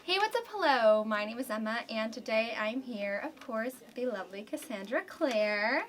Hey, what's up? Hello, my name is Emma, and today I'm here, of course, with the lovely Cassandra Clare.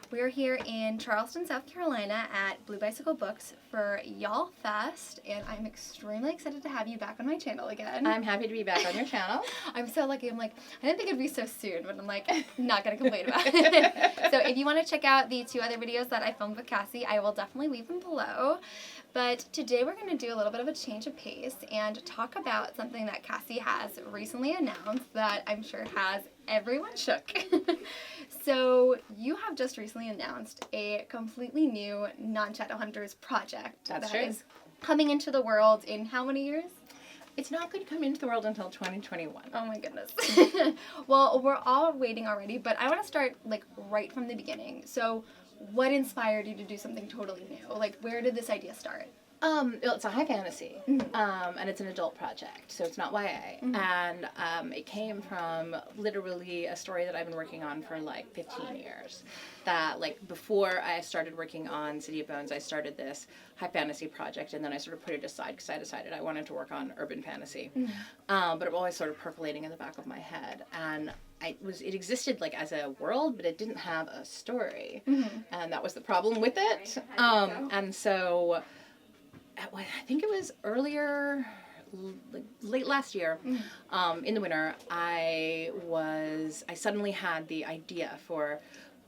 We're here in Charleston, South Carolina at Blue Bicycle Books for Y'all Fest, and I'm extremely excited to have you back on my channel again. I'm happy to be back on your channel. I'm so lucky. I didn't think it'd be so soon, but I'm not going to complain about it. So if you want to check out the 2 other videos that I filmed with Cassie, I will definitely leave them below. But today we're going to do a little bit of a change of pace and talk about something that Cassie has recently announced that I'm sure has everyone shook. So you have just recently announced a completely new non-Shadowhunters project. That's that true. Is coming into the world in how many years? It's not going to come into the world until 2021. Oh my goodness. Well, we're all waiting already, but I want to start right from the beginning. So what inspired you to do something totally new? Where did this idea start? Well, it's a high fantasy, and it's an adult project, so it's not YA. And it came from literally a story that I've been working on for 15 years. That before I started working on City of Bones, I started this high fantasy project, and then I sort of put it aside because I decided I wanted to work on urban fantasy. But it was always sort of percolating in the back of my head, and it existed as a world, but it didn't have a story, and that was the problem with it. And so I think it was earlier, late last year, in the winter, I suddenly had the idea for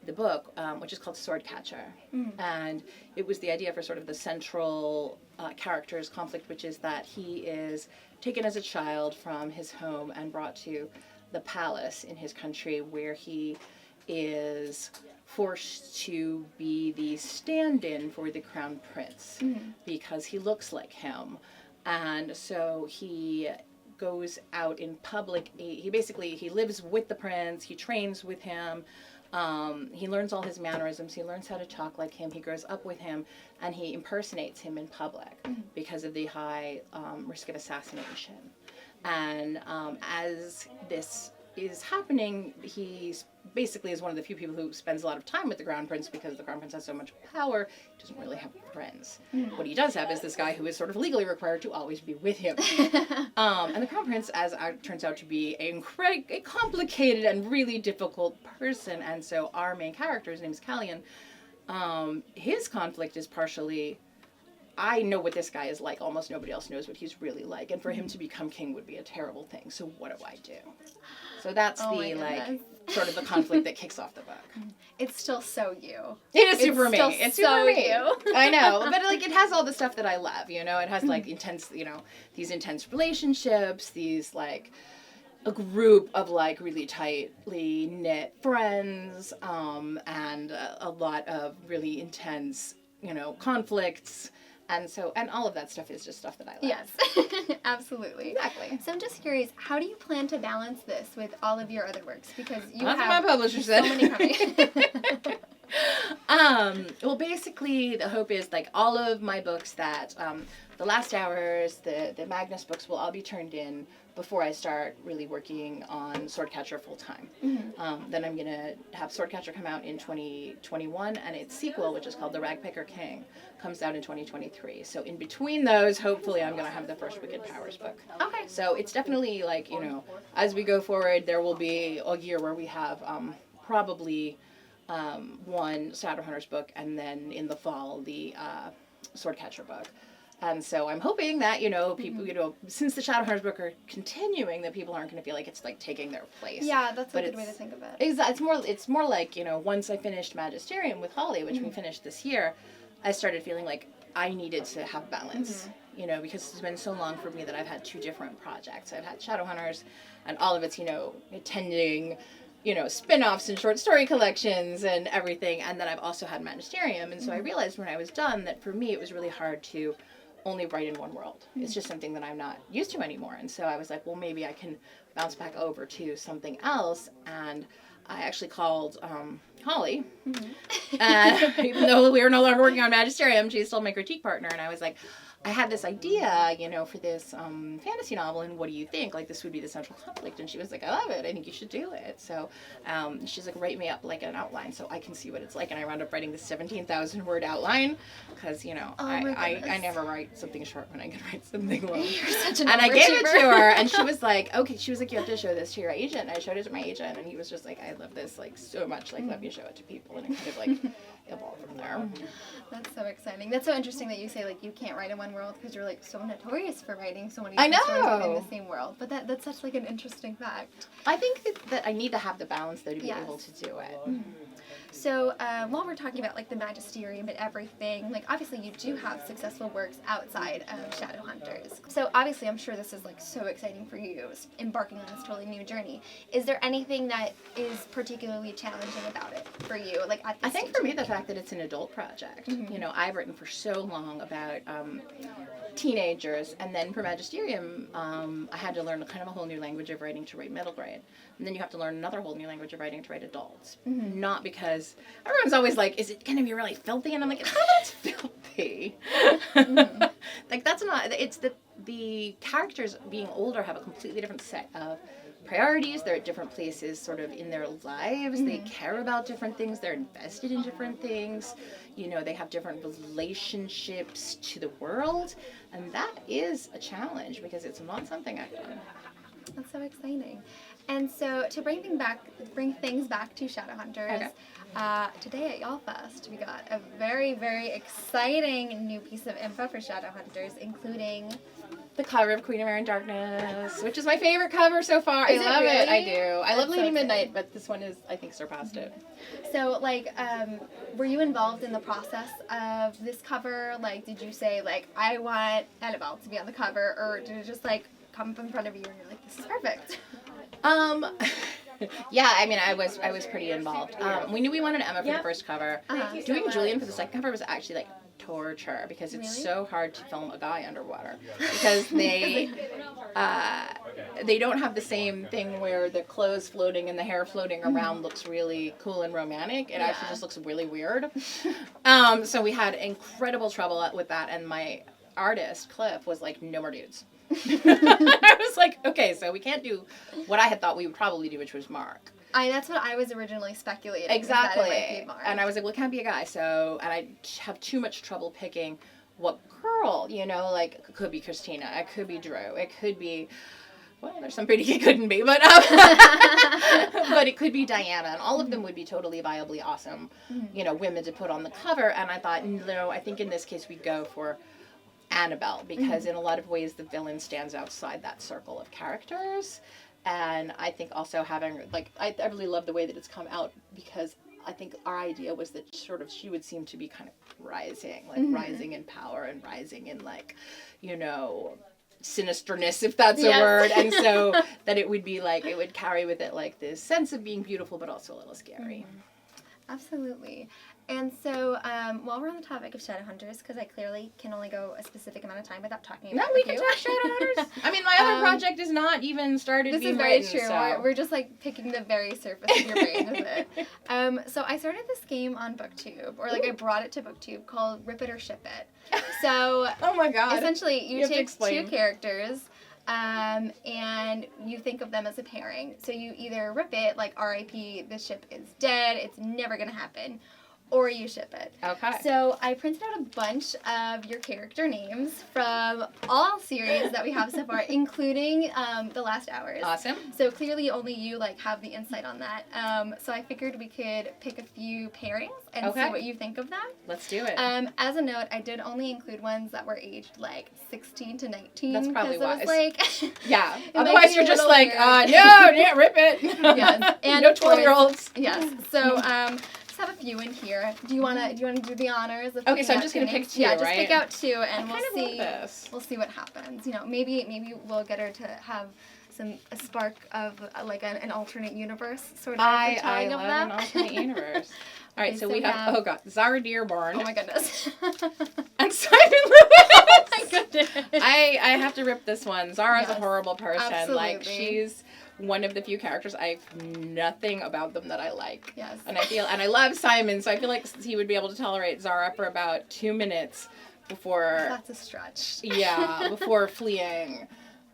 the book, which is called Swordcatcher. And it was the idea for sort of the central character's conflict, which is that he is taken as a child from his home and brought to the palace in his country, where he is forced to be the stand-in for the crown prince because he looks like him. And so he goes out in public. He lives with the prince, he trains with him, he learns all his mannerisms, he learns how to talk like him, he grows up with him, and he impersonates him in public because of the high risk of assassination. And as this is happening, he basically is one of the few people who spends a lot of time with the Crown Prince because the Crown Prince has so much power. He doesn't really have friends. What he does have is this guy who is sort of legally required to always be with him. And the Crown Prince, turns out to be a complicated and really difficult person. And so our main character, his name is Callian, his conflict is partially, I know what this guy is like. Almost nobody else knows what he's really like. And for him to become king would be a terrible thing. So what do I do? So that's sort of the conflict that kicks off the book. It's still so you. It is super me. It's super me. You. I know. But it has all the stuff that I love, It has intense, these intense relationships, these a group of really tightly knit friends, and a lot of really intense, conflicts. And all of that stuff is just stuff that I love. Yes, absolutely. Exactly. So I'm just curious, how do you plan to balance this with all of your other works? Because you That's have what my publisher said. So many coming. Well, basically, the hope is all of my books that the Last Hours, the Magnus books will all be turned in before I start really working on Swordcatcher full time. Then I'm going to have Swordcatcher come out in 2021, and its sequel, which is called The Ragpicker King, comes out in 2023. So in between those, hopefully I'm going to have the first Wicked Powers book. Okay. So it's definitely as we go forward, there will be a year where we have probably one Shadowhunters book, and then in the fall, the Swordcatcher book. And so I'm hoping that, people, since the Shadowhunters book are continuing, that people aren't going to feel like it's taking their place. Yeah, that's a good way to think of it. It's more like, once I finished Magisterium with Holly, which we finished this year, I started feeling like I needed to have balance, because it's been so long for me that I've had 2 different projects. I've had Shadowhunters and all of its, attending, spin-offs and short story collections and everything. And then I've also had Magisterium. And so I realized when I was done that for me it was really hard to only write in one world. It's just something that I'm not used to anymore. And so I was like, well, maybe I can bounce back over to something else. And I actually called Holly. Even though we were no longer working on Magisterium, she's still my critique partner. And I was like, I had this idea, you know, for this fantasy novel, and what do you think? Like, this would be the central conflict. And she was like, I love it. I think you should do it. So she's like, write me up like an outline so I can see what it's like. And I wound up writing the 17,000 word outline because, you know, I never write something short when I can write something long. You're such an And I gave it to her, and she was like, okay. She was like, you have to show this to your agent. And I showed it to my agent, and he was just like, I love this like so much. Like, let me show it to people. And it kind of like evolved from there. That's so exciting. That's so interesting that you say like you can't write in one world because you're like so notorious for writing so many I know. stories within the same world. But that's such like an interesting fact. I think that I need to have the balance though to be Yes. able to do it. So while we're talking about like the magisterium and everything, like obviously you do have successful works outside of Shadowhunters. So obviously I'm sure this is like so exciting for you, embarking on this totally new journey. Is there anything that is particularly challenging about it for you? Like at this I think stage? for me the fact that it's an adult project. You know, I've written for so long about teenagers, and then for magisterium I had to learn kind of a whole new language of writing to write middle grade. And then you have to learn another whole new language of writing to write adults. Not because everyone's always like, is it going to be really filthy? And I'm like, it's not that it's filthy. Like, that's not, it's the characters being older have a completely different set of priorities. They're at different places sort of in their lives. They care about different things. They're invested in different things. You know, they have different relationships to the world. And that is a challenge because it's not something I've done. That's so exciting. And so to bring things back to Shadowhunters, today at Y'all Fest we got a very, very exciting new piece of info for Shadowhunters, including the cover of Queen of Air and Darkness, which is my favorite cover so far. Is I it love really? it. I do. I love That's Lady so Midnight, but this one is, I think, surpassed it. So, like, were you involved in the process of this cover? Like, did you say, like, I want Annabelle to be on the cover, or did it just, like, come up in front of you and you're like, this is perfect? Yeah, I mean, I was pretty involved. We knew we wanted Emma for the first cover. Doing Julian for the second cover was actually, like, torture because it's so hard to film a guy underwater because they don't have the same thing where the clothes floating and the hair floating around looks really cool and romantic. It actually just looks really weird. So we had incredible trouble with that, and my artist Cliff was like, no more dudes. I was like, okay, so we can't do what I had thought we would probably do, which was Mark. That's what I was originally speculating. Exactly. That it might be Mark. And I was like, well, it can't be a guy. So, and I have too much trouble picking what girl, you know, like, it could be Christina, it could be Drew, it could be, well, there's some pretty it couldn't be, but but it could be Diana, and all of them would be totally viably awesome, you know, women to put on the cover. And I thought, no, I think in this case we go for Annabelle, because in a lot of ways the villain stands outside that circle of characters. And I think also having, like, I really love the way that it's come out, because I think our idea was that sort of she would seem to be kind of rising, like rising in power and rising in, like, you know, sinisterness, if that's a word. And so that it would be like, it would carry with it like this sense of being beautiful, but also a little scary. Absolutely. And so, while we're on the topic of Shadowhunters, because I clearly can only go a specific amount of time without talking about we can talk Shadowhunters. I mean, my other project is not even started this being is very written, true. so. We're just like picking the very surface of your brain with it. So I started this game on BookTube, or like I brought it to BookTube, called Rip It or Ship It. So oh my god. essentially, you take explain. two characters, and you think of them as a pairing. So you either rip it, like R.I.P, the ship is dead, it's never gonna happen, or you ship it. Okay. So I printed out a bunch of your character names from all series that we have so far, including The Last Hours. Awesome. So clearly only you like have the insight on that. So I figured we could pick a few pairings and see what you think of them. Let's do it. As a note, I did only include ones that were aged like 16 to 19. That's probably wise. It was like, yeah. might Otherwise be you're a just little like, weird. no, yeah, rip it. Yes. And no of course- 12-year-olds. Yes. So just have a few in here. Do you wanna do the honors of Okay, so I'm picking out just gonna names? pick two, Yeah, just right? pick out two, and I we'll kind of see. love this. We'll see what happens. You know, maybe we'll get her to have a spark of like an alternate universe sort of I retelling of love them. an alternate universe. All right, Okay, so so we we have, have- oh god, Zara Dearborn Oh my goodness. and Simon Lewis. Oh my goodness. I have to rip this one. Zara's a Yes, horrible person. Like, absolutely. she's one of the few characters I have nothing about them that I like. Yes. And I love Simon, so I feel like he would be able to tolerate Zara for about 2 minutes. before That's a stretch. before fleeing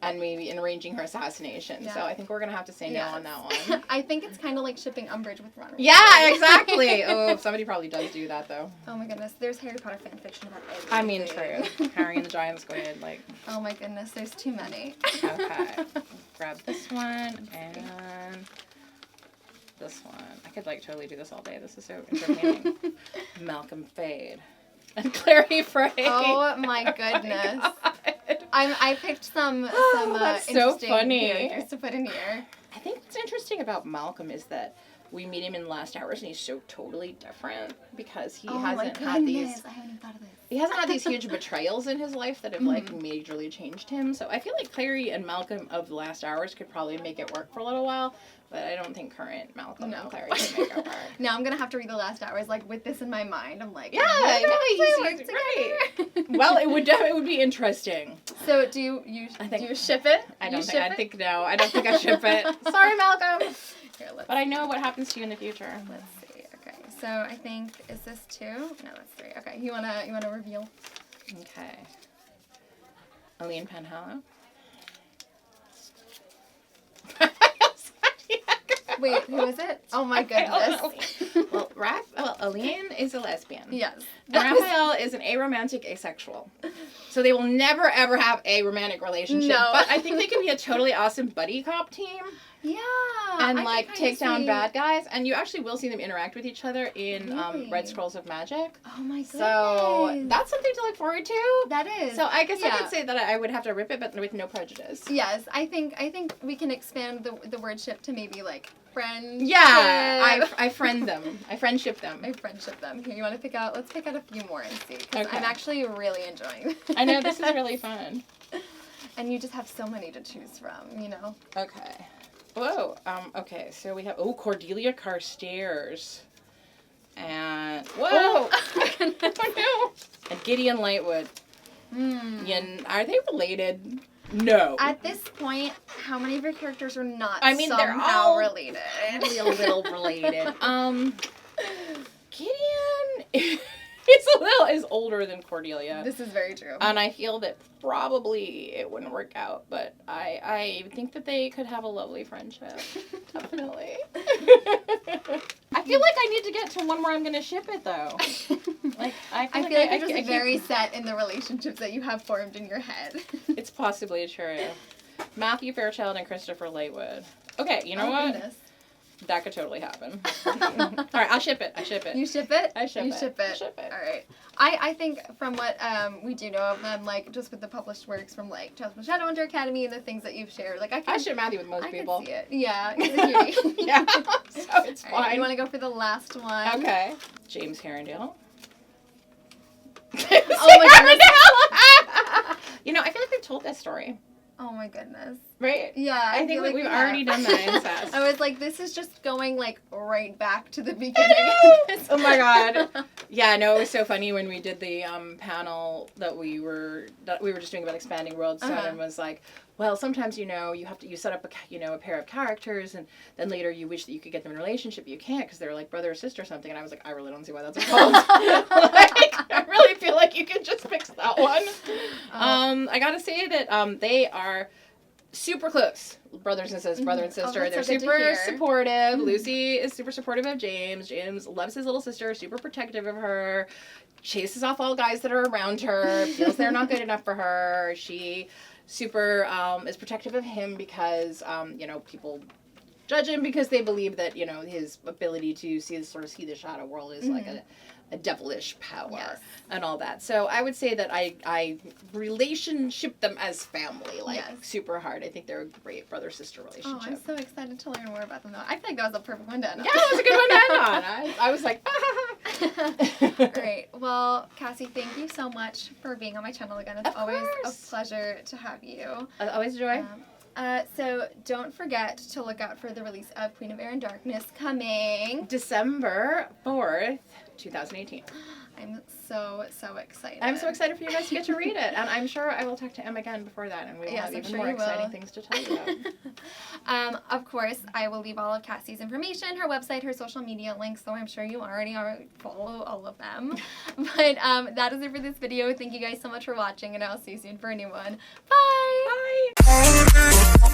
and maybe arranging her assassination. Yeah. So I think we're gonna have to say no on that one. I think it's kind of like shipping Umbridge with Ron. Yeah, exactly. Oh, somebody probably does do that though. Oh my goodness, there's Harry Potter fan fiction about everything. I mean, true. Harry and the Giant Squid, like. Oh my goodness, there's too many. Okay. Grab this one and this one. I could like totally do this all day. This is so entertaining. Malcolm Fade and Clary Frey. Oh my goodness. I picked some that's so interesting funny. characters to put in here. I think what's interesting about Malcolm is that we meet him in Last Hours and he's so totally different because he hasn't had these. I haven't even thought of this. He hasn't had these huge betrayals in his life that have like majorly changed him. So I feel like Clary and Malcolm of The Last Hours could probably make it work for a little while, but I don't think current Malcolm and Clary can make it work. Now I'm gonna have to read The Last Hours like with this in my mind. I'm like, yeah, he's great. Well, it would be interesting. So do you ship it? I don't think no. I don't think I ship it. Sorry, Malcolm. Here, but I know what happens to you in the future. Let's see. Okay, so I think is this 2? No, that's 3. Okay, you wanna reveal? Okay. Aline Penhallow. Wait, who is it? Oh my goodness. Well, Aline is a lesbian. Yes. And Raphael is an aromantic asexual. So they will never ever have a romantic relationship. No. But I think they can be a totally awesome buddy cop team. Yeah. And like take down bad guys. And you actually will see them interact with each other in Really? Red Scrolls of Magic. Oh my goodness. So that's something to look forward to. That is. So I guess I could say that I would have to rip it, but with no prejudice. Yes, I think we can expand the word ship to maybe like friend. Yeah, I friend them. I friendship them. I friendship them. Here, you want to pick out? Let's pick out a few more and see. Because I'm actually really enjoying this. I know, this is really fun. And you just have so many to choose from, you know? Okay. Whoa. Okay, so we have, Cordelia Carstairs. And, whoa! Oh no! And Gideon Lightwood. Are they related? No. At this point, how many of your characters are not they're all related? Probably a little related. Gideon is older than Cordelia. This is very true. And I feel that probably it wouldn't work out, but I think that they could have a lovely friendship. Definitely. I feel like I need to get to one where I'm going to ship it, though. Like I feel like you're just very set in the relationships that you have formed in your head. It's possibly true. Matthew Fairchild and Christopher Lightwood. Okay, you know what? Goodness. That could totally happen. All right, I'll ship it. You ship it? I ship it. You ship it. I ship it. All right. I think from what we do know of them, like just with the published works from like Shadowhunter Academy and the things that you've shared, like I ship Matthew with most people. I can see it. Yeah, he's a cutie. Yeah, so it's fine. Right, you want to go for the last one? Okay. James Herondale. Oh my goodness. You know, I feel like we've told that story. Oh my goodness. Right? Yeah. I think like we've already done that incest. I was like, this is just going like right back to the beginning. Oh my god. Yeah, no, it was so funny when we did the panel that we were just doing about expanding worlds. Someone was like, well, sometimes you set up a pair of characters, and then later you wish that you could get them in a relationship, but you can't because they're like brother or sister or something. And I was like, I really don't see why that's a problem. I really feel like you could just fix that one. I gotta say that they are super close, brother and sister. They're so super supportive. Lucy is super supportive of James. James loves his little sister, super protective of her, chases off all guys that are around her, feels they're not good enough for her. She super is protective of him because people judge him because they believe that his ability to see the shadow world is like a devilish power and all that. So I would say that I relationship them as family, super hard. I think they're a great brother-sister relationship. Oh, I'm so excited to learn more about them though. I feel like that was a perfect one to end on. Yeah, that was a good one to end on. I was like, Great. Well, Cassie, thank you so much for being on my channel again. It's always a pleasure to have you. Always a joy. So don't forget to look out for the release of Queen of Air and Darkness coming December 4th, 2018. I'm so excited. I'm so excited for you guys to get to read it. And I'm sure I will talk to Em again before that, and we will have even more exciting things to tell you about. Of course, I will leave all of Cassie's information, her website, her social media links, so I'm sure you already follow all of them. But that is it for this video. Thank you guys so much for watching, and I'll see you soon for a new one. Bye! Bye!